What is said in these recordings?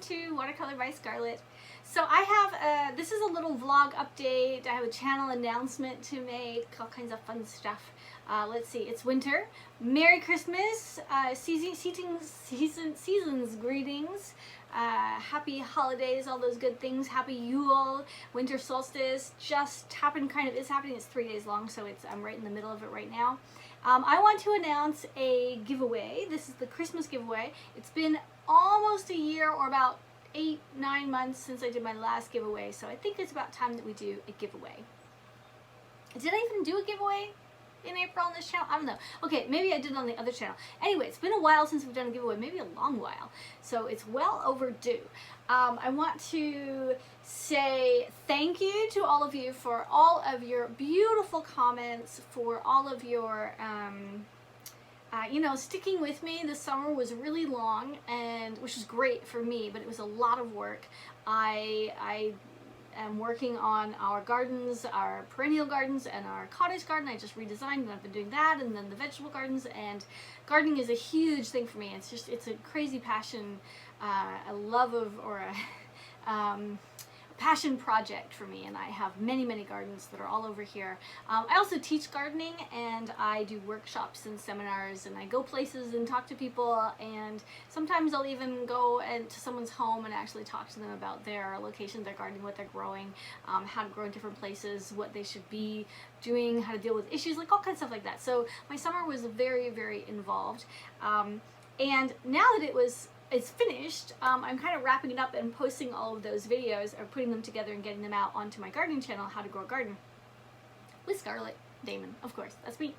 to Watercolor by Scarlett. So I have, this is a little vlog update. I have a channel announcement to make, all kinds of fun stuff. Let's see, it's winter. Merry Christmas, season's greetings, happy holidays, all those good things, happy Yule, winter solstice, just happened, kind of is happening. It's 3 days long, so I'm right in the middle of it right now. I want to announce a giveaway. This is the Christmas giveaway. It's been almost a year, or about 8-9 months since I did my last giveaway, so I think it's about time that we do a giveaway. Did I even do a giveaway in April on this channel? I don't know. Okay, maybe I did on the other channel. Anyway, it's been a while since we've done a giveaway, maybe a long while, so it's well overdue. I want to say thank you to all of you for all of your beautiful comments, for all of your you know, sticking with me. This summer was really long, and which is great for me, but it was a lot of work. I am working on our gardens, our perennial gardens and our cottage garden. I just redesigned, and I've been doing that, and then the vegetable gardens, and gardening is a huge thing for me. It's a crazy passion, a love of, or a passion project for me, and I have many gardens that are all over here. I also teach gardening, and I do workshops and seminars, and I go places and talk to people, and sometimes I'll even go to someone's home and actually talk to them about their location, their gardening, what they're growing, how to grow in different places, what they should be doing, how to deal with issues, like all kinds of stuff like that. So my summer was very involved, and now that it's finished, I'm kind of wrapping it up and posting all of those videos, or putting them together and getting them out onto my gardening channel, How to Grow a Garden, with Scarlett Damen, of course, that's me.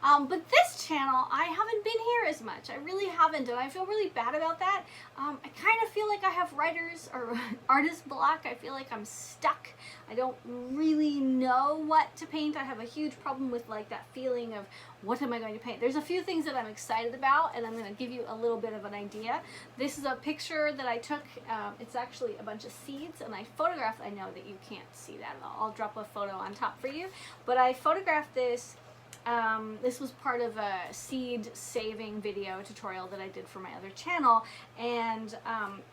But this channel, I haven't been here as much. I really haven't, and I feel really bad about that. I kind of feel like I have writer's or artist block. I feel like I'm stuck. I don't really know what to paint. I have a huge problem with like that feeling of what am I going to paint. There's a few things that I'm excited about, and I'm going to give you a little bit of an idea. This is a picture that I took. It's actually a bunch of seeds, and I photographed. I know that you can't see that. I'll drop a photo on top for you, but I photographed this. This was part of a seed saving video tutorial that I did for my other channel, and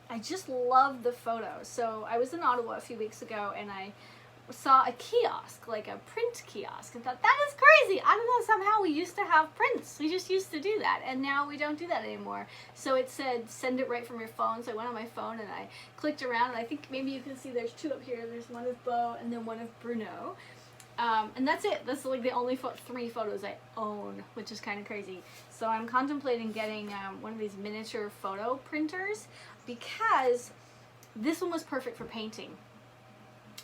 I just love the photo. So I was in Ottawa a few weeks ago, and I saw a kiosk, like a print kiosk, and thought, that is crazy. I don't know, somehow we used to have prints. We just used to do that, and now we don't do that anymore. So it said send it right from your phone, so I went on my phone and I clicked around, and I think maybe you can see there's two up here. There's one of Beau and then one of Bruno. And that's it. That's like the only 3 photos I own, which is kind of crazy. So I'm contemplating getting one of these miniature photo printers, because this one was perfect for painting.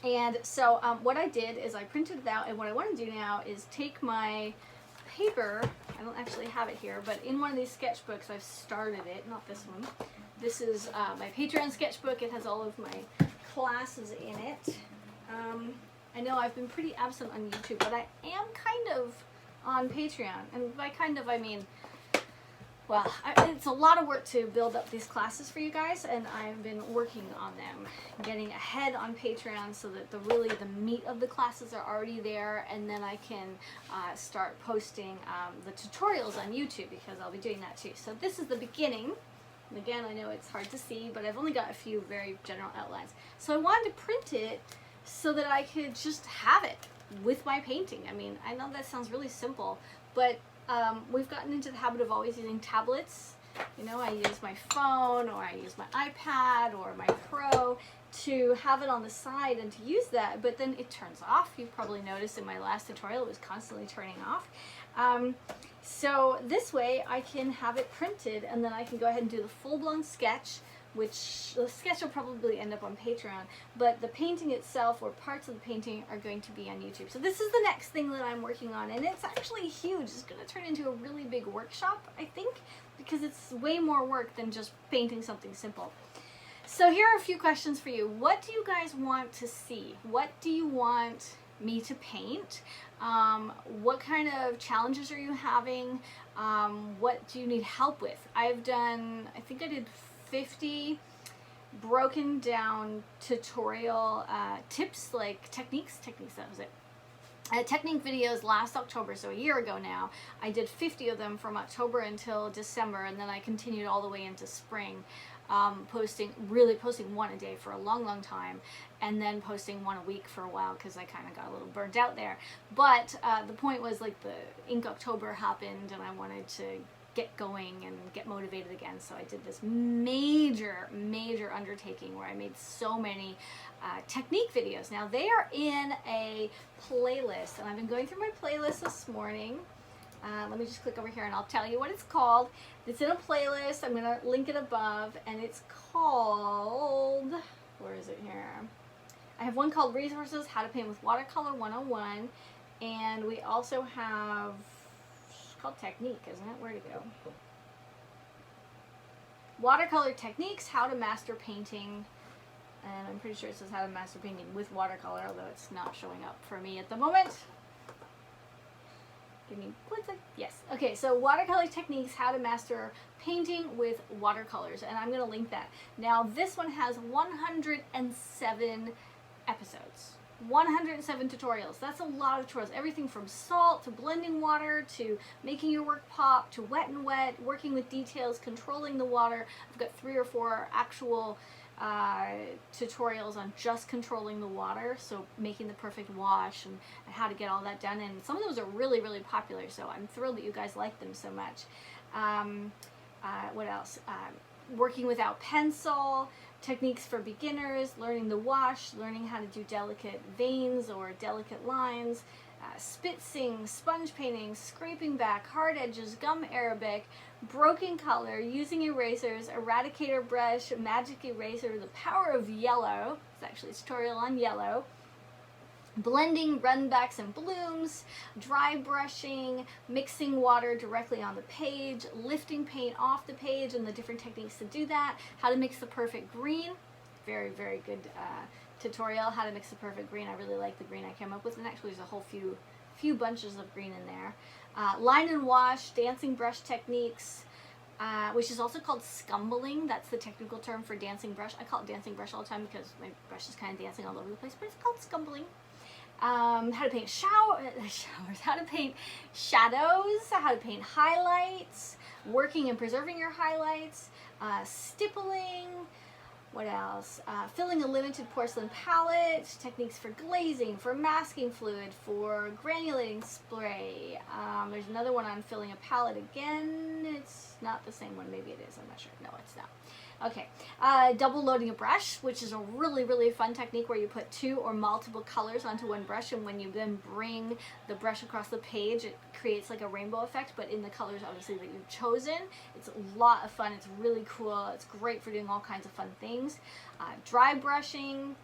And so what I did is I printed it out, and what I want to do now is take my paper. I don't actually have it here, but in one of these sketchbooks, I've started it, not this one. This is my Patreon sketchbook. It has all of my classes in it. I know I've been pretty absent on YouTube, but I am kind of on Patreon, and by kind of I mean, well, it's a lot of work to build up these classes for you guys, and I've been working on them, getting ahead on Patreon so that the meat of the classes are already there, and then I can start posting the tutorials on YouTube, because I'll be doing that too. So this is the beginning. And again, I know it's hard to see, but I've only got a few very general outlines. So I wanted to print it so that I could just have it with my painting. I mean, I know that sounds really simple, but we've gotten into the habit of always using tablets. You know, I use my phone, or I use my iPad or my Pro to have it on the side and to use that, but then it turns off. You've probably noticed in my last tutorial it was constantly turning off. So this way I can have it printed, and then I can go ahead and do the full-blown sketch, which the sketch will probably end up on Patreon, but the painting itself, or parts of the painting, are going to be on YouTube. So this is the next thing that I'm working on, and it's actually huge. It's going to turn into a really big workshop, I think, because it's way more work than just painting something simple. So here are a few questions for you. What do you guys want to see? What do you want me to paint? What kind of challenges are you having? What do you need help with? I think I did 50 broken down tutorial tips, like techniques, that was it. technique videos last October, so a year ago now. I did 50 of them from October until December, and then I continued all the way into spring, posting one a day for a long time, and then posting one a week for a while because I kind of got a little burnt out there. But the point was, like, the Ink October happened and I wanted to get going and get motivated again, so I did this major undertaking where I made so many technique videos. Now they are in a playlist, and I've been going through my playlist this morning. Let me just click over here and I'll tell you what it's called. It's in a playlist. I'm going to link it above, and it's called, where is it here? I have one called Resources, How to Paint with Watercolor 101, and we also have, it's called Technique, isn't it? Where'd it go? Watercolor Techniques, How to Master Painting, and I'm pretty sure it says How to Master Painting with Watercolor, although it's not showing up for me at the moment. Give me one sec. Yes. Okay, so Watercolor Techniques, How to Master Painting with Watercolors, and I'm going to link that. Now, this one has 107 episodes. 107 tutorials. That's a lot of tutorials. Everything from salt to blending water to making your work pop to wet and wet, working with details, controlling the water. I've got 3 or 4 actual tutorials on just controlling the water, so making the perfect wash and how to get all that done. And some of those are really popular, so I'm thrilled that you guys like them so much. What else? Working without pencil, techniques for beginners, learning the wash, learning how to do delicate veins or delicate lines, spitzing, sponge painting, scraping back, hard edges, gum Arabic, broken color, using erasers, eradicator brush, magic eraser, the power of yellow. It's actually a tutorial on yellow. Blending runbacks and blooms, dry brushing, mixing water directly on the page, lifting paint off the page and the different techniques to do that, how to mix the perfect green. Very good tutorial, how to mix the perfect green. I really like the green I came up with, and actually there's a whole few bunches of green in there. Line and wash, dancing brush techniques, which is also called scumbling. That's the technical term for dancing brush. I call it dancing brush all the time because my brush is kind of dancing all over the place, but it's called scumbling. How to paint showers, how to paint shadows, how to paint highlights, working and preserving your highlights, stippling, what else? Filling a limited porcelain palette, techniques for glazing, for masking fluid, for granulating spray. There's another one on filling a palette again. It's not the same one. Maybe it is. I'm not sure. No, it's not. Okay. Double loading a brush, which is a really fun technique where you put 2 or multiple colors onto one brush, and when you then bring the brush across the page, it creates like a rainbow effect, but in the colors obviously that you've chosen. It's a lot of fun. It's really cool. It's great for doing all kinds of fun things. Dry brushing,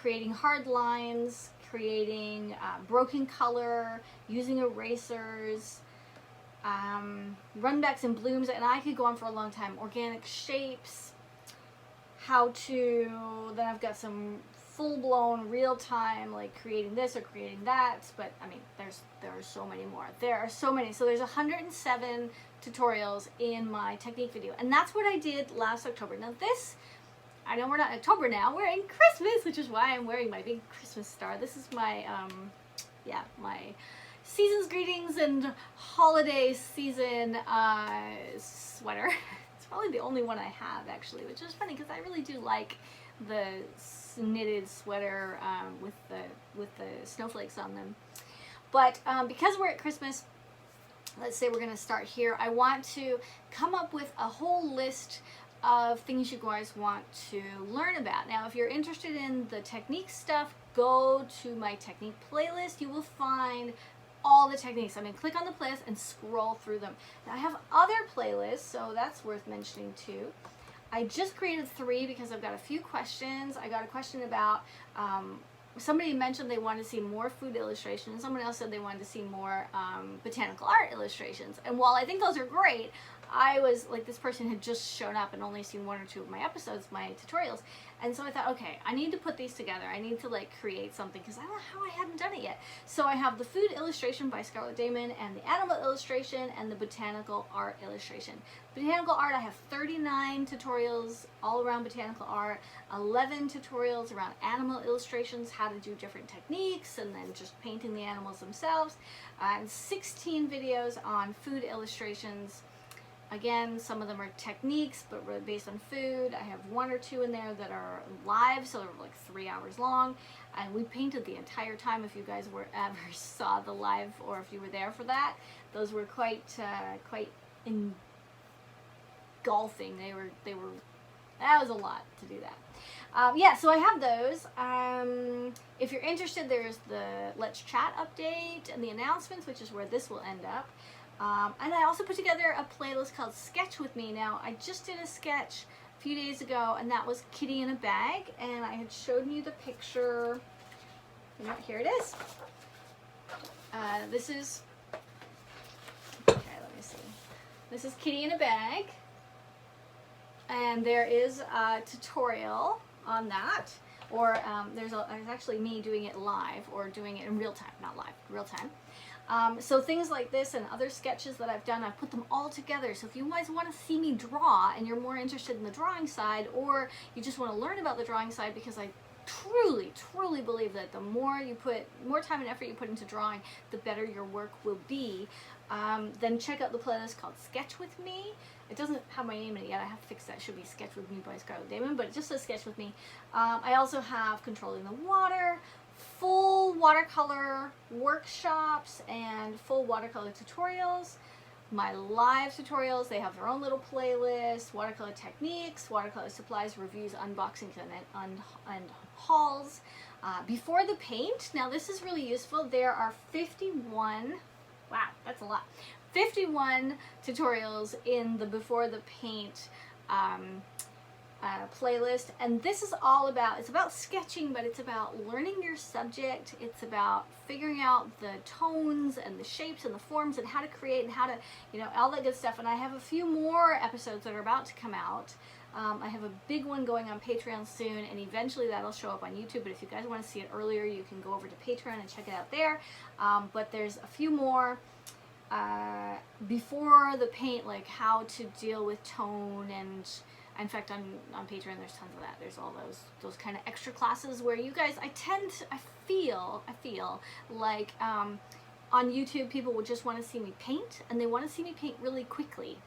creating hard lines, creating broken color, using erasers, runbacks and blooms, and I could go on for a long time. Organic shapes, how to, then I've got some full-blown real-time, like creating this or creating that, but I mean, there are so many more. There are so many. So there's 107 tutorials in my technique video, and that's what I did last October. Now this, I know we're not in October now, we're in Christmas, which is why I'm wearing my big Christmas star. This is my, my season's greetings and holiday season sweater. It's probably the only one I have, actually, which is funny because I really do like the knitted sweater with the snowflakes on them. But because we're at Christmas, let's say we're going to start here. I want to come up with a whole list of things you guys want to learn about. Now, if you're interested in the technique stuff, go to my technique playlist. You will find all the techniques. I mean, click on the playlist and scroll through them. Now, I have other playlists, so that's worth mentioning too. I just created 3 because I've got a few questions. I got a question about, somebody mentioned they wanted to see more food illustrations. Someone else said they wanted to see more botanical art illustrations. And while I think those are great, I was like, this person had just shown up and only seen 1 or 2 of my episodes, my tutorials. And so I thought, okay, I need to put these together. I need to like create something because I don't know how I hadn't done it yet. So I have the food illustration by Scarlett Damen and the animal illustration and the botanical art illustration. Botanical art, I have 39 tutorials all around botanical art, 11 tutorials around animal illustrations, how to do different techniques, and then just painting the animals themselves, and 16 videos on food illustrations. Again, some of them are techniques, but really based on food. I have 1 or 2 in there that are live, so they're like 3 hours long. And we painted the entire time. If you guys ever saw the live, or if you were there for that, those were quite engulfing. That was a lot to do that. Yeah, so I have those. If you're interested, there's the Let's Chat update and the announcements, which is where this will end up. And I also put together a playlist called Sketch With Me. Now, I just did a sketch a few days ago, and that was Kitty in a Bag, and I had shown you the picture. You know, here it is. This is, okay, let me see. This is Kitty in a Bag, and there is a tutorial on that. Or there's actually me doing it live, or doing it in real time, not live, real time. So things like this and other sketches that I've done, I've put them all together. So if you guys want to see me draw and you're more interested in the drawing side, or you just want to learn about the drawing side, because I truly, truly believe that the more time and effort you put into drawing, the better your work will be, then check out the playlist called Sketch With Me. It doesn't have my name in it yet. I have to fix that. It should be Sketch With Me by Scarlett Damen, but it just says Sketch With Me. I also have Controlling the Water, full watercolor workshops, and full watercolor tutorials. My live tutorials, they have their own little playlist, watercolor techniques, watercolor supplies, reviews, unboxings, and hauls. Before the paint, now this is really useful. There are 51, wow, that's a lot, 51 tutorials in the Before the Paint playlist, and this is all about, it's about sketching, but it's about learning your subject. It's about figuring out the tones and the shapes and the forms and how to create and how to, you know, all that good stuff. And I have a few more episodes that are about to come out. I have a big one going on Patreon soon, and eventually that'll show up on YouTube, but if you guys want to see it earlier, you can go over to Patreon and check it out there. But there's a few more Before the Paint, like how to deal with tone, and in fact, on Patreon, there's tons of that. There's all those kind of extra classes where you guys, I feel like on YouTube, people would just want to see me paint, and they want to see me paint really quickly.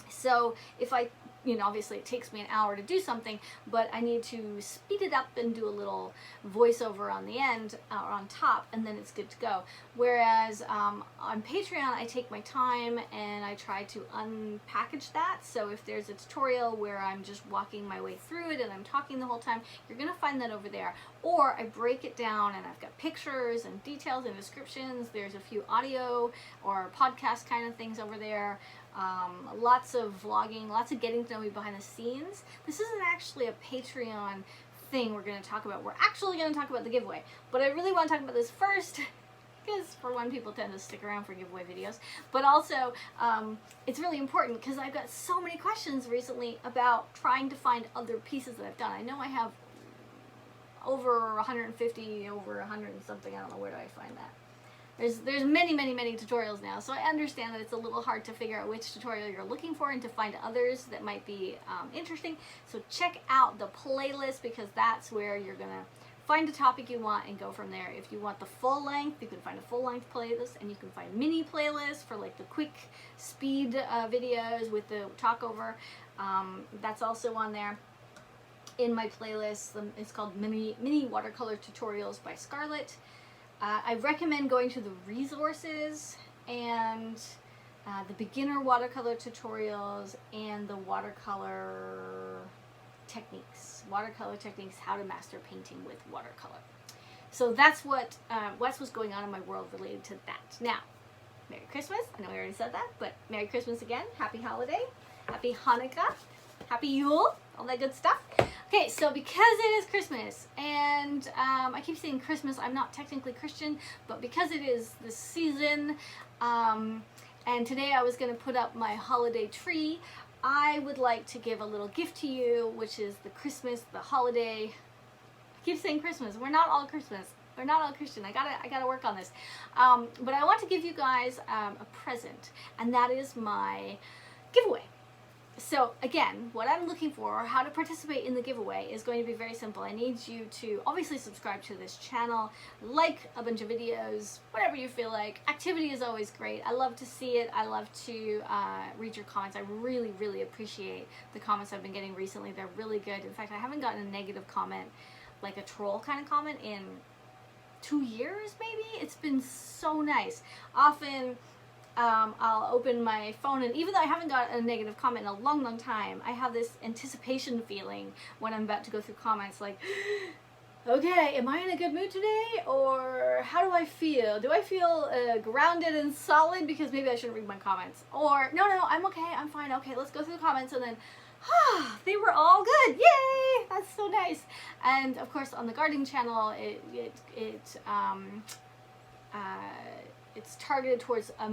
So if I, you know, obviously it takes me an hour to do something, but I need to speed it up and do a little voiceover on the end, or on top, and then it's good to go. Whereas on Patreon, I take my time and I try to unpackage that. So if there's a tutorial where I'm just walking my way through it and I'm talking the whole time, you're going to find that over there. Or I break it down and I've got pictures and details and descriptions. There's a few audio or podcast kind of things over there. Lots of vlogging, lots of getting to know me behind the scenes. This isn't actually a Patreon thing we're going to talk about. We're actually going to talk about the giveaway. But I really want to talk about this first, because for one, people tend to stick around for giveaway videos. But also, it's really important because I've got so many questions recently about trying to find other pieces that I've done. I know I have over 150, over 100 and something. I don't know, where do I find that? There's many tutorials now, so I understand that it's a little hard to figure out which tutorial you're looking for and to find others that might be interesting. So check out the playlist, because that's where you're gonna find a topic you want and go from there. If you want the full length, you can find a full length playlist, and you can find mini playlists for like the quick speed videos with the talk over. That's also on there. In my playlist, it's called Mini Watercolor Tutorials by Scarlett. I recommend going to the resources and the beginner watercolor tutorials and the watercolor techniques. Watercolor techniques, how to master painting with watercolor. So that's what's going on in my world related to that. Now, Merry Christmas. I know I already said that, but Merry Christmas again. Happy holiday. Happy Hanukkah. Happy Yule. All that good stuff. Okay, so because it is Christmas, and I keep saying Christmas, I'm not technically Christian, but because it is the season, And today I was going to put up my holiday tree. I would like to give a little gift to you, which is the Christmas, the holiday. I keep saying Christmas. We're not all Christmas. We're not all Christian. I gotta work on this. But I want to give you guys a present, and that is my giveaway. So again, what I'm looking for, how to participate in the giveaway, is going to be very simple. I need you to obviously subscribe to this channel, like a bunch of videos, whatever you feel like. Activity is always great. I love to see it. I love to read your comments. I really, really appreciate the comments I've been getting recently. They're really good. In fact, I haven't gotten a negative comment, like a troll kind of comment, in 2 years maybe. It's been so nice. Often I'll open my phone, and even though I haven't got a negative comment in a long, long time, I have this anticipation feeling when I'm about to go through comments, like, okay, am I in a good mood today? Or how do I feel? Do I feel grounded and solid? Because maybe I shouldn't read my comments. Or, no, I'm okay, I'm fine, okay, let's go through the comments, and then, they were all good, yay! That's so nice. And of course, on the gardening channel, it's targeted towards a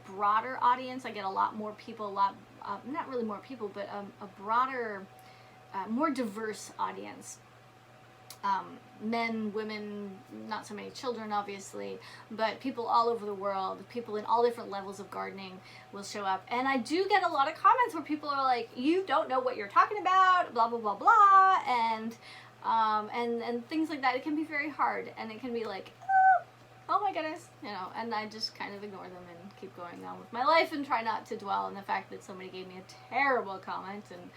broader audience. I get a lot more people, not really more people, but a broader, more diverse audience. Men, women, not so many children, obviously, but people all over the world, people in all different levels of gardening will show up. And I do get a lot of comments where people are like, you don't know what you're talking about, blah, blah, blah, blah, and things like that. It can be very hard, and it can be like, oh my goodness, you know, and I just kind of ignore them and keep going on with my life and try not to dwell on the fact that somebody gave me a terrible comment and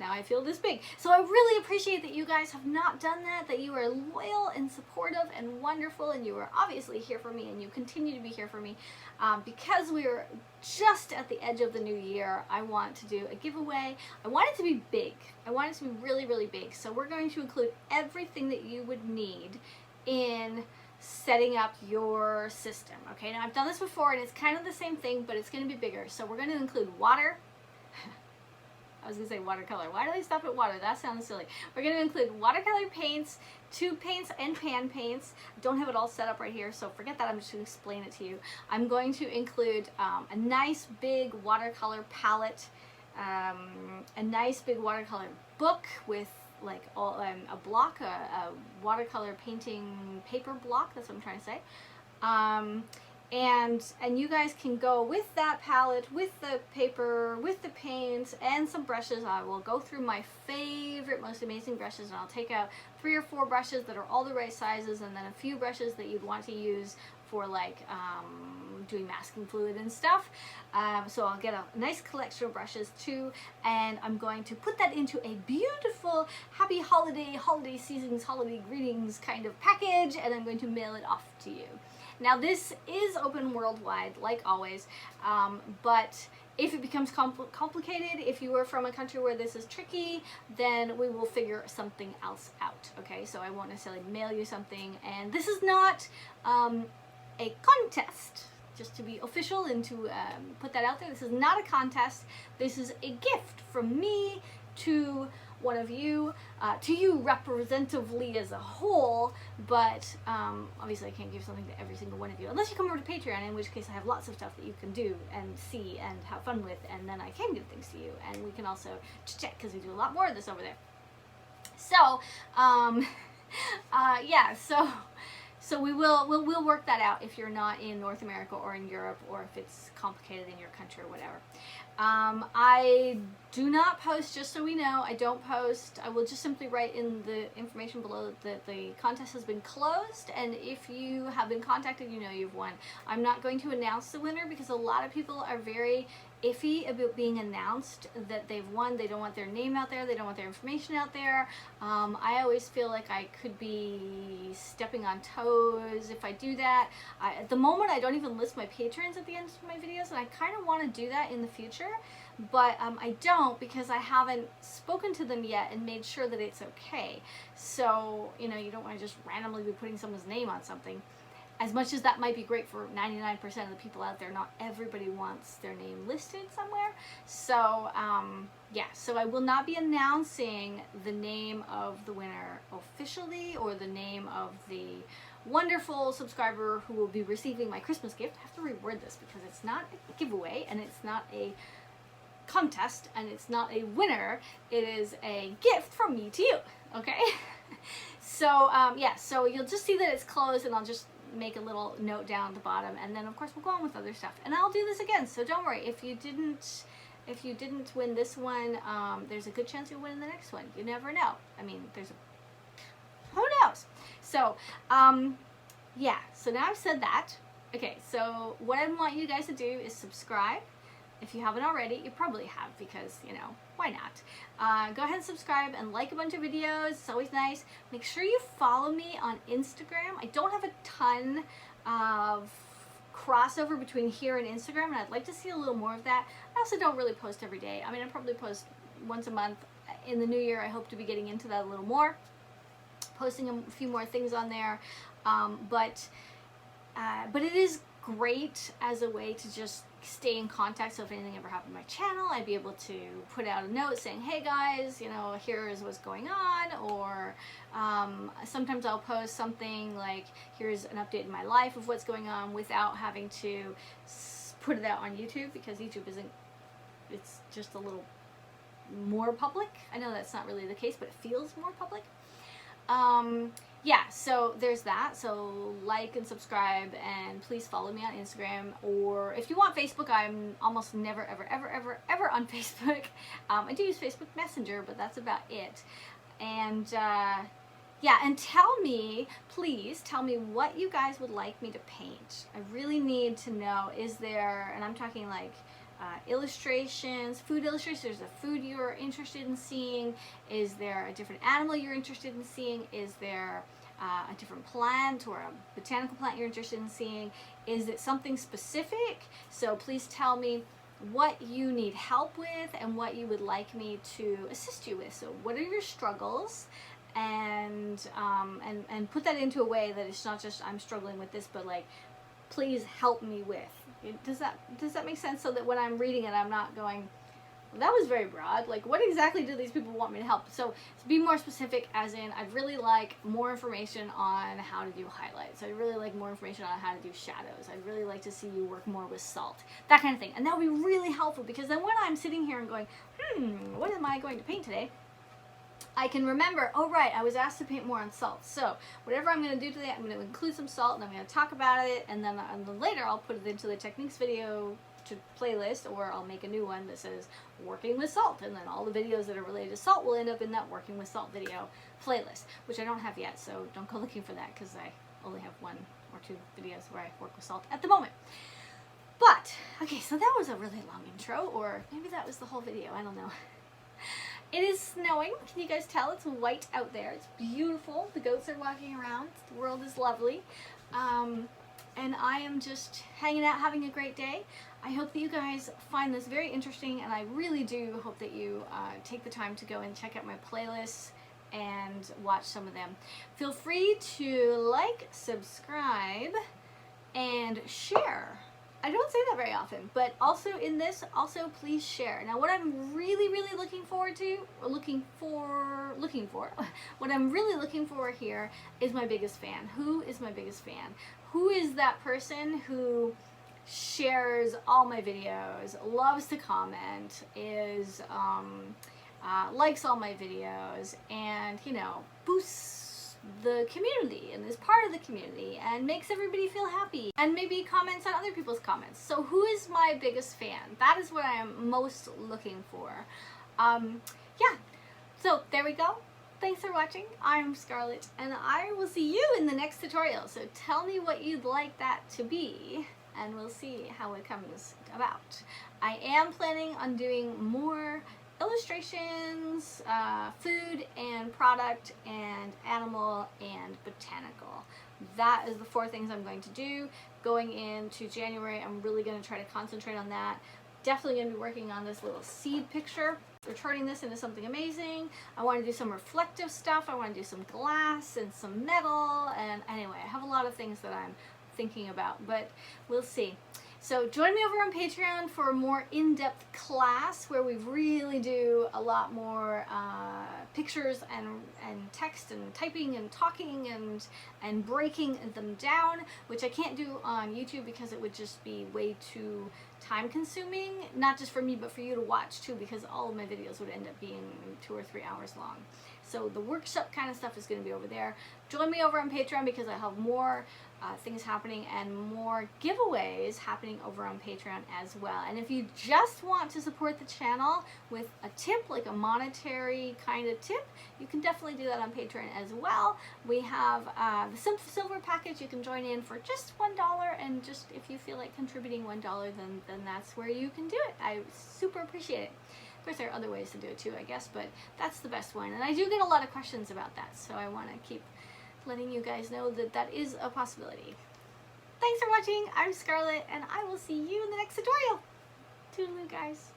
now I feel this big. So I really appreciate that you guys have not done that, that you are loyal and supportive and wonderful, and you are obviously here for me, and you continue to be here for me. Because we are just at the edge of the new year, I want to do a giveaway. I want it to be big. I want it to be really, really big. So we're going to include everything that you would need in setting up your system. Okay, now I've done this before and it's kind of the same thing, but it's going to be bigger. So we're going to include water. I was going to say watercolor. Why do they stop at water? That sounds silly. We're going to include watercolor paints, tube paints, and pan paints. I don't have it all set up right here, so forget that. I'm just going to explain it to you. I'm going to include a nice big watercolor palette, a nice big watercolor book with like a block, a watercolor painting paper block. That's what I'm trying to say. And you guys can go with that palette, with the paper, with the paints, and some brushes. I will go through my favorite, most amazing brushes, and I'll take out 3 or 4 brushes that are all the right sizes, and then a few brushes that you'd want to use for like doing masking fluid and stuff. So I'll get a nice collection of brushes too, and I'm going to put that into a beautiful happy holiday seasons, holiday greetings kind of package, and I'm going to mail it off to you. Now this is open worldwide, like always, but if it becomes complicated, if you are from a country where this is tricky, then we will figure something else out, okay? So I won't necessarily mail you something, and this is not a contest, just to be official and to put that out there. This is not a contest. This is a gift from me to one of you, to you representatively as a whole, but obviously I can't give something to every single one of you, unless you come over to Patreon, in which case I have lots of stuff that you can do and see and have fun with, and then I can give things to you, and we can also check, because we do a lot more of this over there. So, yeah, so we'll work that out if you're not in North America or in Europe, or if it's complicated in your country or whatever. I do not post, just so we know, I don't post. I will just simply write in the information below that the contest has been closed, and if you have been contacted, you know you've won. I'm not going to announce the winner because a lot of people are very iffy about being announced that they've won. They don't want their name out there. They don't want their information out there. I always feel like I could be stepping on toes if I do that. At the moment, I don't even list my patrons at the end of my videos, and I kind of want to do that in the future, but I don't, because I haven't spoken to them yet and made sure that it's okay. So, you know, you don't want to just randomly be putting someone's name on something. As much as that might be great for 99% of the people out there, not everybody wants their name listed somewhere. So, yeah, so I will not be announcing the name of the winner officially, or the name of the wonderful subscriber who will be receiving my Christmas gift. I have to reword this because it's not a giveaway and it's not a contest and it's not a winner. It is a gift from me to you, okay? So yeah, so you'll just see that it's closed, and I'll just make a little note down at the bottom, and then of course we'll go on with other stuff, and I'll do this again, so don't worry. If you didn't win this one, there's a good chance you'll win in the next one. You never know. I mean, who knows? So yeah, so now I've said that. Okay, so what I want you guys to do is subscribe. If you haven't already, you probably have, because, you know, why not? Go ahead and subscribe and like a bunch of videos. It's always nice. Make sure you follow me on Instagram. I don't have a ton of crossover between here and Instagram, and I'd like to see a little more of that. I also don't really post every day. I mean, I probably post once a month. In the new year, I hope to be getting into that a little more, posting a few more things on there. But it is great as a way to just stay in contact. So if anything ever happened to my channel, I'd be able to put out a note saying, hey guys, you know, here is what's going on. Or sometimes I'll post something like, here's an update in my life of what's going on, without having to put it out on YouTube, because YouTube it's just a little more public. I know that's not really the case, but it feels more public. Yeah, so there's that. So like and subscribe, and please follow me on Instagram, or if you want Facebook, I'm almost never ever on Facebook. I do use Facebook Messenger, but that's about it. And yeah, and please tell me what you guys would like me to paint. I really need to know, is there, and I'm talking like illustrations, food illustrations, is there a food you're interested in seeing? Is there a different animal you're interested in seeing? Is there a different plant or a botanical plant you're interested in seeing? Is it something specific? So please tell me what you need help with and what you would like me to assist you with. So what are your struggles? And put that into a way that it's not just I'm struggling with this, but like, please help me with. Does that make sense? So that when I'm reading it, I'm not going, well, that was very broad. Like, what exactly do these people want me to help? So to be more specific, as in, I'd really like more information on how to do highlights. I'd really like more information on how to do shadows. I'd really like to see you work more with salt, that kind of thing. And that would be really helpful, because then when I'm sitting here and going, what am I going to paint today? I can remember, oh right, I was asked to paint more on salt. So whatever I'm going to do today, I'm going to include some salt, and I'm going to talk about it, and then later I'll put it into the techniques video to playlist, or I'll make a new one that says working with salt, and then all the videos that are related to salt will end up in that working with salt video playlist, which I don't have yet, so don't go looking for that, because I only have 1 or 2 videos where I work with salt at the moment. But, okay, so that was a really long intro, or maybe that was the whole video, I don't know. It is snowing. Can you guys tell? It's white out there. It's beautiful. The goats are walking around. The world is lovely. And I am just hanging out, having a great day. I hope that you guys find this very interesting, and I really do hope that you take the time to go and check out my playlists and watch some of them. Feel free to like, subscribe, and share. I don't say that very often, but also in this, also please share. Now what I'm really looking forward to, or what I'm really looking for here is my biggest fan. Who is my biggest fan? Who is that person who shares all my videos, loves to comment, is likes all my videos, and, you know, boosts the community and is part of the community and makes everybody feel happy, and maybe comments on other people's comments. So who is my biggest fan? That is what I am most looking for. Yeah, so there we go. Thanks for watching. I'm Scarlett, and I will see you in the next tutorial. So tell me what you'd like that to be, and we'll see how it comes about. I am planning on doing more illustrations, food and product, and animal and botanical. That is the 4 things I'm going to do. Going into January, I'm really going to try to concentrate on that. Definitely going to be working on this little seed picture. We're turning this into something amazing. I want to do some reflective stuff. I want to do some glass and some metal. And anyway, I have a lot of things that I'm thinking about, but we'll see. So join me over on Patreon for a more in-depth class where we really do a lot more pictures and text and typing and talking and breaking them down, which I can't do on YouTube because it would just be way too time consuming, not just for me but for you to watch too, because all of my videos would end up being 2 or 3 hours long. So the workshop kind of stuff is going to be over there. Join me over on Patreon because I have more things happening and more giveaways happening over on Patreon as well. And if you just want to support the channel with a tip, like a monetary kind of tip, you can definitely do that on Patreon as well. We have the Simple Silver package. You can join in for just $1, and just if you feel like contributing $1, then that's where you can do it. I super appreciate it. Of course, there are other ways to do it too, I guess, but that's the best one. And I do get a lot of questions about that, so I want to keep letting you guys know that that is a possibility. Thanks for watching. I'm Scarlett, and I will see you in the next tutorial. Toodaloo, guys.